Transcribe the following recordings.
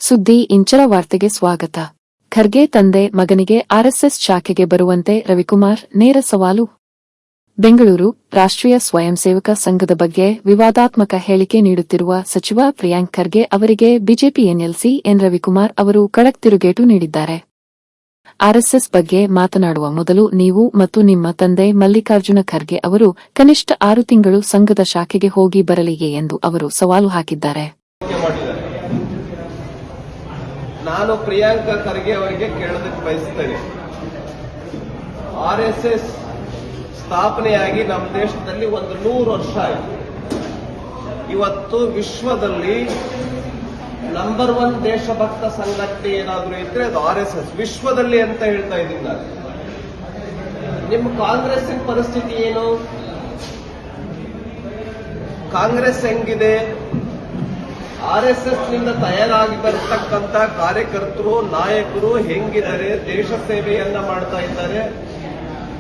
ಸುದ್ದಿ ಇಂಚರ ವಾರ್ತೆಗೆ ಸ್ವಾಗತ. ಖರ್ಗೆ ತಂದೆ ಮಗನಿಗೆ ಆರ್ಎಸ್ಎಸ್ ಶಾಖೆಗೆ ಬರುವಂತೆ ರವಿಕುಮಾರ್ ನೇರ ಸವಾಲು. ಬೆಂಗಳೂರು ರಾಷ್ಟ್ರೀಯ ಸ್ವಯಂ ಸೇವಕ ಸಂಘದ ಬಗ್ಗೆ ವಿವಾದಾತ್ಮಕ ಹೇಳಿಕೆ ನೀಡುತ್ತಿರುವ ಸಚಿವ ಪ್ರಿಯಾಂಕ್ ಖರ್ಗೆ ಅವರಿಗೆ ಬಿಜೆಪಿ ಎನ್ಎಲ್ಸಿ ಎನ್ ರವಿಕುಮಾರ್ ಅವರು ಖಡಕ್ ತಿರುಗೇಟು ನೀಡಿದ್ದಾರೆ. ಆರ್ಎಸ್ಎಸ್ ಬಗ್ಗೆ ಮಾತನಾಡುವ ಮೊದಲು ನೀವು ಮತ್ತು ನಿಮ್ಮ ತಂದೆ ಮಲ್ಲಿಕಾರ್ಜುನ ಖರ್ಗೆ ಅವರು ಕನಿಷ್ಠ 6 ತಿಂಗಳು ಸಂಘದ ಶಾಖೆಗೆ ಹೋಗಿ ಬರಲಿಗೆ ಎಂದು ಅವರು ಸವಾಲು ಹಾಕಿದ್ದಾರೆ. ನಾನು ಪ್ರಿಯಾಂಕ ಖರ್ಗೆ ಅವರಿಗೆ ಕೇಳೋದಕ್ಕೆ ಬಯಸ್ತೇನೆ. ಆರ್ಎಸ್ಎಸ್ ಸ್ಥಾಪನೆಯಾಗಿ ನಮ್ಮ ದೇಶದಲ್ಲಿ 100 ವರ್ಷ ಆಯಿತು. ಇವತ್ತು ವಿಶ್ವದಲ್ಲಿ ನಂಬರ್ 1 ದೇಶಭಕ್ತ ಸಂಘಟನೆ ಏನಾದರೂ ಇದ್ರೆ ಅದು ಆರ್ಎಸ್ಎಸ್ ವಿಶ್ವದಲ್ಲಿ ಅಂತ ಹೇಳ್ತಾ ಇದ್ದೀನಿ ನಾನು. ನಿಮ್ಮ ಕಾಂಗ್ರೆಸ್ಸಿನ ಪರಿಸ್ಥಿತಿ ಏನು? ಕಾಂಗ್ರೆಸ್ ಹೆಂಗಿದೆ? ಆರ್ಎಸ್ಎಸ್ ನಿಂದ ತಯಾರಾಗಿ ಬರತಕ್ಕಂತ ಕಾರ್ಯಕರ್ತರು ನಾಯಕರು ಹೆಂಗಿದ್ದಾರೆ? ದೇಶ ಸೇವೆಯನ್ನ ಮಾಡ್ತಾ ಇದ್ದಾರೆ,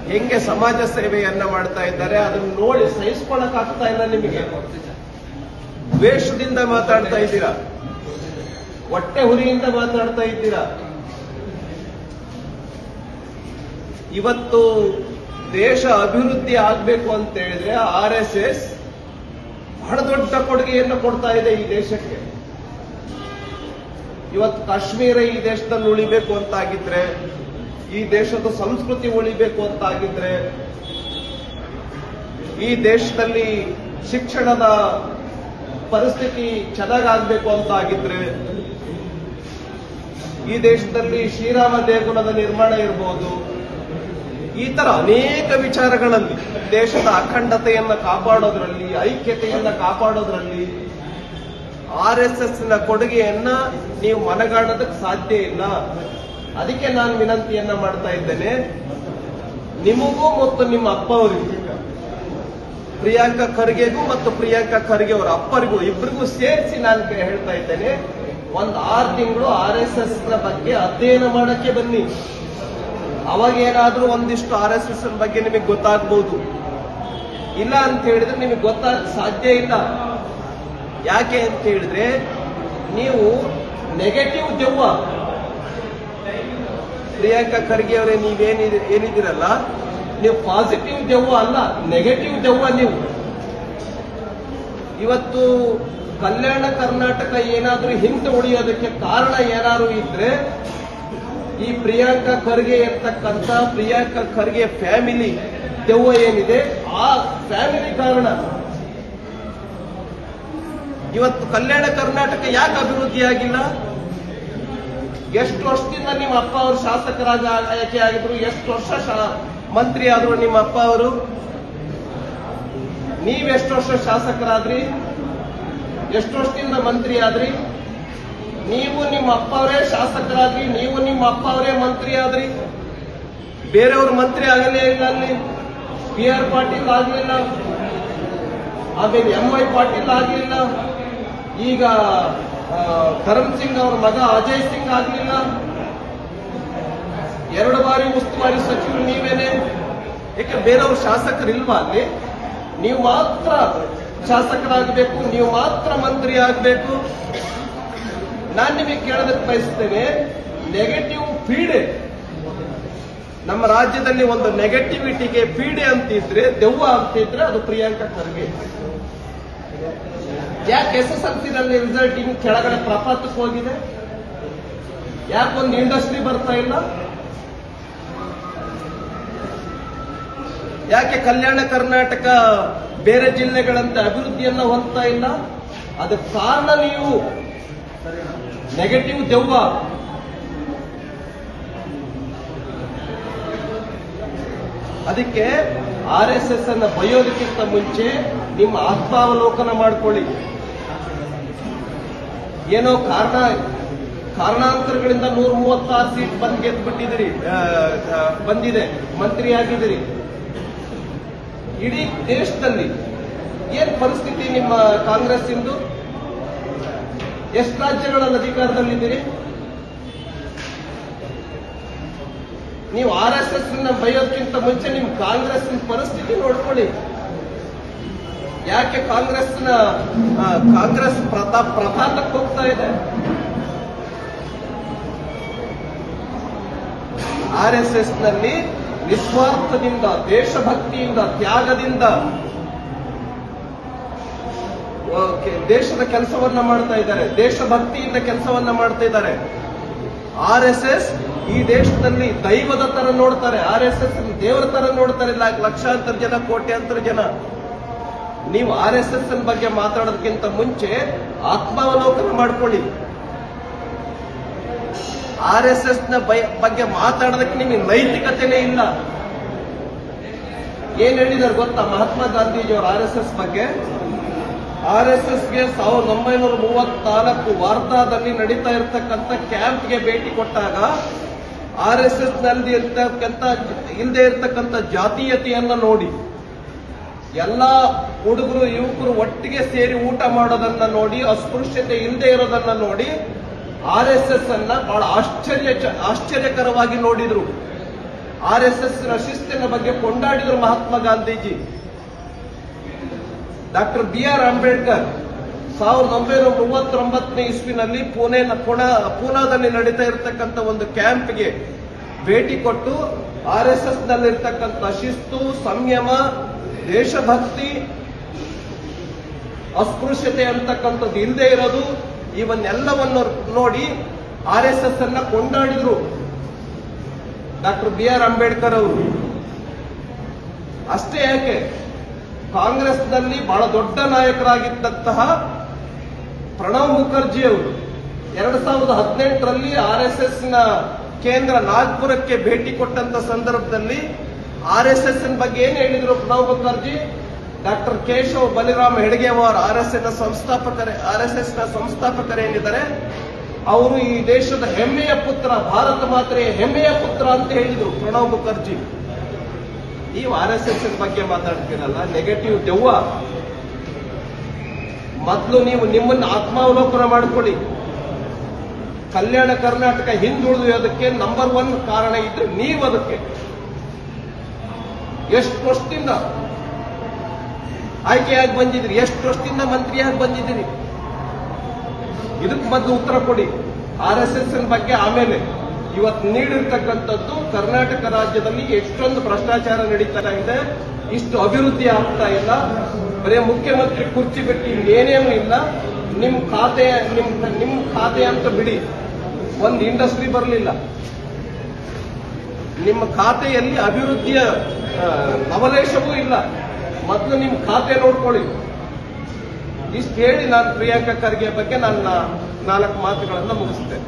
ಹೆಂಗೆ ಸಮಾಜ ಸೇವೆಯನ್ನ ಮಾಡ್ತಾ ಇದ್ದಾರೆ, ಅದನ್ನು ನೋಡಿ ಸಹಿಸ್ಕೊಳ್ಳಕ್ಕಾಗ್ತಾ ಇಲ್ಲ ನಿಮಗೆ. ದ್ವೇಷದಿಂದ ಮಾತಾಡ್ತಾ ಇದ್ದೀರಾ, ಹೊಟ್ಟೆ ಹುರಿಯಿಂದ ಮಾತಾಡ್ತಾ ಇದ್ದೀರಾ. ಇವತ್ತು ದೇಶ ಅಭಿವೃದ್ಧಿ ಆಗಬೇಕು ಅಂತ ಹೇಳಿದ್ರೆ ಆರ್ಎಸ್ಎಸ್ ಬಹಳ ದೊಡ್ಡ ಕೊಡುಗೆಯನ್ನು ಕೊಡ್ತಾ ಇದೆ ಈ ದೇಶಕ್ಕೆ. ಇವತ್ತು ಕಾಶ್ಮೀರ ಈ ದೇಶದಲ್ಲಿ ಉಳಿಬೇಕು ಅಂತಾಗಿದ್ರೆ, ಈ ದೇಶದ ಸಂಸ್ಕೃತಿ ಉಳಿಬೇಕು ಅಂತಾಗಿದ್ರೆ, ಈ ದೇಶದಲ್ಲಿ ಶಿಕ್ಷಣದ ಪರಿಸ್ಥಿತಿ ಚೆನ್ನಾಗಾಗಬೇಕು ಅಂತಾಗಿದ್ರೆ, ಈ ದೇಶದಲ್ಲಿ ಶ್ರೀರಾಮ ದೇಗುಲದ ನಿರ್ಮಾಣ ಇರಬಹುದು, ಈ ತರ ಅನೇಕ ವಿಚಾರಗಳಲ್ಲಿ ದೇಶದ ಅಖಂಡತೆಯನ್ನು ಕಾಪಾಡೋದ್ರಲ್ಲಿ, ಐಕ್ಯತೆಯನ್ನು ಕಾಪಾಡೋದ್ರಲ್ಲಿ ಆರ್ಎಸ್ಎಸ್ನ ಕೊಡುಗೆಯನ್ನ ನೀವು ಮನಗಾಣೋದಕ್ಕೆ ಸಾಧ್ಯ ಇಲ್ಲ. ಅದಕ್ಕೆ ನಾನು ವಿನಂತಿಯನ್ನ ಮಾಡ್ತಾ ಇದ್ದೇನೆ, ನಿಮಗೂ ಮತ್ತು ನಿಮ್ಮ ಅಪ್ಪ ಅವರಿಗೂ, ಪ್ರಿಯಾಂಕ ಖರ್ಗೆಗೂ ಮತ್ತು ಪ್ರಿಯಾಂಕ ಖರ್ಗೆ ಅವರ ಅಪ್ಪರಿಗೂ ಇಬ್ಬರಿಗೂ ಸೇರಿಸಿ ನಾನು ಹೇಳ್ತಾ ಇದ್ದೇನೆ, 6 ತಿಂಗಳು ಆರ್ಎಸ್ಎಸ್ ನ ಬಗ್ಗೆ ಅಧ್ಯಯನ ಮಾಡಕ್ಕೆ ಬನ್ನಿ. ಅವಾಗ ಏನಾದ್ರೂ ಒಂದಿಷ್ಟು ಆರ್ಎಸ್ಎಸ್ ಬಗ್ಗೆ ನಿಮಗೆ ಗೊತ್ತಾಗಬಹುದು. ಇಲ್ಲ ಅಂತ ಹೇಳಿದ್ರೆ ನಿಮಗೆ ಗೊತ್ತಾಗ ಸಾಧ್ಯ ಇಲ್ಲ. ಯಾಕೆ ಅಂತ ಹೇಳಿದ್ರೆ ನೀವು ನೆಗೆಟಿವ್ ದೆವ್ವ. ಪ್ರಿಯಾಂಕ ಖರ್ಗೆ ಅವರೇ ಏನಿದ್ದೀರಲ್ಲ, ನೀವು ಪಾಸಿಟಿವ್ ದೆವ್ವ ಅಲ್ಲ, ನೆಗೆಟಿವ್ ದೆವ್ವ ನೀವು. ಇವತ್ತು ಕಲ್ಯಾಣ ಕರ್ನಾಟಕ ಏನಾದ್ರೂ ಹಿಂದೆ ಉಳಿಯೋದಕ್ಕೆ ಕಾರಣ ಏನಾದ್ರು ಇದ್ರೆ ಈ ಪ್ರಿಯಾಂಕ ಖರ್ಗೆ ಇರ್ತಕ್ಕಂಥ ಪ್ರಿಯಾಂಕ ಖರ್ಗೆ ಫ್ಯಾಮಿಲಿ ದೆವ್ವ ಏನಿದೆ ಆ ಫ್ಯಾಮಿಲಿ ಕಾರಣ. ಇವತ್ತು ಕಲ್ಯಾಣ ಕರ್ನಾಟಕ ಯಾಕೆ ಅಭಿವೃದ್ಧಿ ಆಗಿಲ್ಲ? ಎಷ್ಟು ವರ್ಷದಿಂದ ನಿಮ್ಮ ಅಪ್ಪ ಅವರು ಶಾಸಕರಾಗಿ ಆಯ್ಕೆ ಆಗಿದ್ರು? ಎಷ್ಟು ವರ್ಷ ಮಂತ್ರಿ ಆದ್ರು ನಿಮ್ಮ ಅಪ್ಪ ಅವರು? ನೀವೆಷ್ಟು ವರ್ಷ ಶಾಸಕರಾದ್ರಿ? ಎಷ್ಟು ವರ್ಷದಿಂದ ಮಂತ್ರಿ ಆದ್ರಿ? ನೀವು ನಿಮ್ಮ ಅಪ್ಪ ಅವರೇ ಶಾಸಕರಾದ್ರಿ, ನೀವು ನಿಮ್ಮ ಅಪ್ಪ ಅವರೇ ಮಂತ್ರಿ ಆದ್ರಿ. ಬೇರೆಯವರು ಮಂತ್ರಿ ಆಗಲೇ ಇಲ್ಲ. ಅಲ್ಲಿ PR ಪಾಟೀಲ್ ಆಗಲಿಲ್ಲ, ಆಮೇಲೆ MY ಪಾಟೀಲ್ ಆಗಲಿಲ್ಲ, ಈಗ ಕರಮ್ ಸಿಂಗ್ ಅವರ ಮಗ ಅಜಯ್ ಸಿಂಗ್ ಆಗಲಿಲ್ಲ. 2 ಬಾರಿ ಉಸ್ತುವಾರಿ ಸಚಿವರು ನೀವೇನೆ. ಯಾಕೆ ಬೇರೆಯವರು ಶಾಸಕರಿಲ್ವಾ ಅಲ್ಲಿ? ನೀವು ಮಾತ್ರ ಶಾಸಕರಾಗಬೇಕು, ನೀವು ಮಾತ್ರ ಮಂತ್ರಿ ಆಗಬೇಕು. ನಾನು ನಿಮಗೆ ಕೇಳೋದಕ್ಕೆ ಬಯಸ್ತೇನೆ, ನೆಗೆಟಿವ್ ಪೀಡೆ ನಮ್ಮ ರಾಜ್ಯದಲ್ಲಿ ಒಂದು ನೆಗೆಟಿವಿಟಿಗೆ ಪೀಡೆ ಅಂತಿದ್ರೆ, ದೆವ್ವ ಅಂತಿದ್ರೆ ಅದು ಪ್ರಿಯಾಂಕ ಖರ್ಗೆ. ಯಾಕೆ SSLC ನಲ್ಲಿ ರಿಸಲ್ಟ್ ಹಿಂಗ್ ಕೆಳಗಡೆ ಪ್ರಪಾತಕ್ಕೆ ಹೋಗಿದೆ? ಯಾಕೊಂದು ಇಂಡಸ್ಟ್ರಿ ಬರ್ತಾ ಇಲ್ಲ? ಯಾಕೆ ಕಲ್ಯಾಣ ಕರ್ನಾಟಕ ಬೇರೆ ಜಿಲ್ಲೆಗಳಂತೆ ಅಭಿವೃದ್ಧಿಯನ್ನ ಹೊಂದ್ತಾ ಇಲ್ಲ? ಅದಕ್ಕೆ ಕಾರಣ ನೀವು ನೆಗೆಟಿವ್ ದೆವ್ವ. ಅದಕ್ಕೆ ಆರ್ಎಸ್ಎಸ್ ಅನ್ನ ಬಯೋದಕ್ಕಿಂತ ಮುಂಚೆ ನಿಮ್ಮ ಆತ್ಮಾವಲೋಕನ ಮಾಡಿಕೊಳ್ಳಿ. ಏನೋ ಕಾರಣಾಂತರಗಳಿಂದ 136 ಸೀಟ್ ಗೆದ್ಬಿಟ್ಟಿದ್ದೀರಿ, ಬಂದಿದೆ, ಮಂತ್ರಿ ಆಗಿದ್ದೀರಿ. ಇಡೀ ದೇಶದಲ್ಲಿ ಏನ್ ಪರಿಸ್ಥಿತಿ ನಿಮ್ಮ ಕಾಂಗ್ರೆಸ್ ಇಂದು? ಎಷ್ಟು ರಾಜ್ಯಗಳಲ್ಲಿ ಅಧಿಕಾರದಲ್ಲಿದ್ದೀರಿ? ನೀವು ಆರ್ಎಸ್ಎಸ್ ಬಯೋದಕ್ಕಿಂತ ಮುಂಚೆ ನಿಮ್ಮ ಕಾಂಗ್ರೆಸ್ ಪರಿಸ್ಥಿತಿ ನೋಡ್ಕೊಳ್ಳಿ. ಯಾಕೆ ಕಾಂಗ್ರೆಸ್ ಪ್ರತಾಪಕ್ಕೆ ಹೋಗ್ತಾ ಇದೆ? RSS ನಲ್ಲಿ ನಿಸ್ವಾರ್ಥದಿಂದ, ದೇಶಭಕ್ತಿಯಿಂದ, ತ್ಯಾಗದಿಂದ ದೇಶದ ಕೆಲಸವನ್ನ ಮಾಡ್ತಾ ಇದ್ದಾರೆ, ದೇಶಭಕ್ತಿಯಿಂದ ಕೆಲಸವನ್ನ ಮಾಡ್ತಾ ಇದ್ದಾರೆ. RSS ಈ ದೇಶದಲ್ಲಿ ದೈವದ ತರ ನೋಡ್ತಾರೆ, RSS ದೇವರ ತರ ನೋಡ್ತಾರೆ. ಲಕ್ಷಾಂತರ ಜನ, ಕೋಟ್ಯಾಂತರ ಜನ. ನೀವು RSS ಬಗ್ಗೆ ಮಾತಾಡೋದಕ್ಕಿಂತ ಮುಂಚೆ ಆತ್ಮಾವಲೋಕನ ಮಾಡ್ಕೊಳ್ಳಿ. RSS ಬಗ್ಗೆ ಮಾತಾಡೋದಕ್ಕೆ ನಿಮಗೆ ನೈತಿಕತೆನೇ ಇಲ್ಲ. ಏನ್ ಹೇಳಿದಾರೆ ಗೊತ್ತಾ ಮಹಾತ್ಮ ಗಾಂಧೀಜಿಯವರು RSS ಬಗ್ಗೆ? RSSಗೆ 1934 ವಾರ್ಧಾದಲ್ಲಿ ನಡೀತಾ ಇರತಕ್ಕಂಥ ಕ್ಯಾಂಪ್ಗೆ ಭೇಟಿ ಕೊಟ್ಟಾಗ RSS ನಲ್ಲಿ ಇಲ್ಲದೆ ಇರತಕ್ಕಂಥ ಜಾತೀಯತೆಯನ್ನ ನೋಡಿ, ಎಲ್ಲಾ ಹುಡುಗರು ಯುವಕರು ಒಟ್ಟಿಗೆ ಸೇರಿ ಊಟ ಮಾಡೋದನ್ನ ನೋಡಿ, ಅಸ್ಪೃಶ್ಯತೆ ಇಲ್ಲದೆ ಇರೋದನ್ನ ನೋಡಿ RSS ಅನ್ನ ಬಹಳ ಆಶ್ಚರ್ಯಕರವಾಗಿ ನೋಡಿದ್ರು. RSS ಶಿಸ್ತಿನ ಬಗ್ಗೆ ಕೊಂಡಾಡಿದ್ರು ಮಹಾತ್ಮ ಗಾಂಧೀಜಿ. ಡಾಕ್ಟರ್ BR ಅಂಬೇಡ್ಕರ್ 1939 ಇಸ್ವಿನಲ್ಲಿ ಪೂನಾದಲ್ಲಿ ನಡೀತಾ ಇರತಕ್ಕಂಥ ಒಂದು ಕ್ಯಾಂಪ್ಗೆ ಭೇಟಿ ಕೊಟ್ಟು RSS ನಲ್ಲಿರ್ತಕ್ಕಂಥ ಶಿಸ್ತು, ಸಂಯಮ, ದೇಶಭಕ್ತಿ, ಅಸ್ಪೃಶ್ಯತೆ ಅಂತಕ್ಕಂಥದ್ದು ಇಲ್ಲದೆ ಇರೋದು, ಇವನ್ನೆಲ್ಲವನ್ನು ನೋಡಿ RSS ಅನ್ನ ಕೊಂಡಾಡಿದ್ರು ಡಾಕ್ಟರ್ BR ಅಂಬೇಡ್ಕರ್ ಅವರು. ಅಷ್ಟೇ ಯಾಕೆ, ಕಾಂಗ್ರೆಸ್ನಲ್ಲಿ ಬಹಳ ದೊಡ್ಡ ನಾಯಕರಾಗಿದ್ದಂತಹ ಪ್ರಣವ್ ಮುಖರ್ಜಿ ಅವರು 2018ರಲ್ಲಿ RSS ನ ಕೇಂದ್ರ ನಾಗ್ಪುರಕ್ಕೆ ಭೇಟಿ ಕೊಟ್ಟಂತ ಸಂದರ್ಭದಲ್ಲಿ RSS ಬಗ್ಗೆ ಏನ್ ಹೇಳಿದ್ರು ಪ್ರಣವ್ ಮುಖರ್ಜಿ? ಡಾಕ್ಟರ್ ಕೇಶವ್ ಬಲಿರಾಮ್ ಹೆಡ್ಗೇವಾರ್ RSS ನ ಸಂಸ್ಥಾಪಕರೇನಿದ್ದಾರೆ ಅವರು ಈ ದೇಶದ ಹೆಮ್ಮೆಯ ಪುತ್ರ, ಭಾರತ ಮಾತೆಯ ಹೆಮ್ಮೆಯ ಪುತ್ರ ಅಂತ ಹೇಳಿದ್ರು ಪ್ರಣವ್ ಮುಖರ್ಜಿ. ನೀವು RSS ಬಗ್ಗೆ ಮಾತಾಡ್ತೀರಲ್ಲ, ನೆಗೆಟಿವ್ ದೆವ್ವ. ಮೊದಲು ನೀವು ನಿಮ್ಮನ್ನು ಆತ್ಮಾವಲೋಕನ ಮಾಡಿಕೊಳ್ಳಿ. ಕಲ್ಯಾಣ ಕರ್ನಾಟಕ ಹಿಂದುಳಿಯೋದಕ್ಕೆ ನಂಬರ್ 1 ಕಾರಣ ಇದ್ರೆ ನೀವು ಅದಕ್ಕೆ. ಎಷ್ಟು ವರ್ಷದಿಂದ ಆಯ್ಕೆಯಾಗಿ ಬಂದಿದ್ದೀರಿ, ಎಷ್ಟು ವರ್ಷದಿಂದ ಮಂತ್ರಿಯಾಗಿ ಬಂದಿದ್ದೀರಿ? ಇದಕ್ಕೆ ಮೊದಲು ಉತ್ತರ ಕೊಡಿ. RSS ಬಗ್ಗೆ ಆಮೇಲೆ. ಇವತ್ತು ನೀಡಿರ್ತಕ್ಕಂಥದ್ದು ಕರ್ನಾಟಕ ರಾಜ್ಯದಲ್ಲಿ ಎಷ್ಟೊಂದು ಭ್ರಷ್ಟಾಚಾರ ನಡೀತಾ ಇದೆ, ಇಷ್ಟು ಅಭಿವೃದ್ಧಿ ಆಗ್ತಾ ಇಲ್ಲ, ಬರೀ ಮುಖ್ಯಮಂತ್ರಿ ಕುರ್ಚಿ ಬಿಟ್ಟು ಇನ್ನೇನೇನು ಇಲ್ಲ. ನಿಮ್ ಖಾತೆ ಅಂತ ಬಿಡಿ, ಒಂದು ಇಂಡಸ್ಟ್ರಿ ಬರಲಿಲ್ಲ. ನಿಮ್ಮ ಖಾತೆಯಲ್ಲಿ ಅಭಿವೃದ್ಧಿಯ ನವಲೇಶವೂ ಇಲ್ಲ. ಮೊದಲು ನಿಮ್ಮ ಖಾತೆ ನೋಡ್ಕೊಳ್ಳಿ. ಇಷ್ಟು ಹೇಳಿ ನಾನು ಪ್ರಿಯಾಂಕಾ ಖರ್ಗೆ ಬಗ್ಗೆ ನನ್ನ 4 ಮಾತುಗಳನ್ನು ಮುಗಿಸ್ತೇನೆ.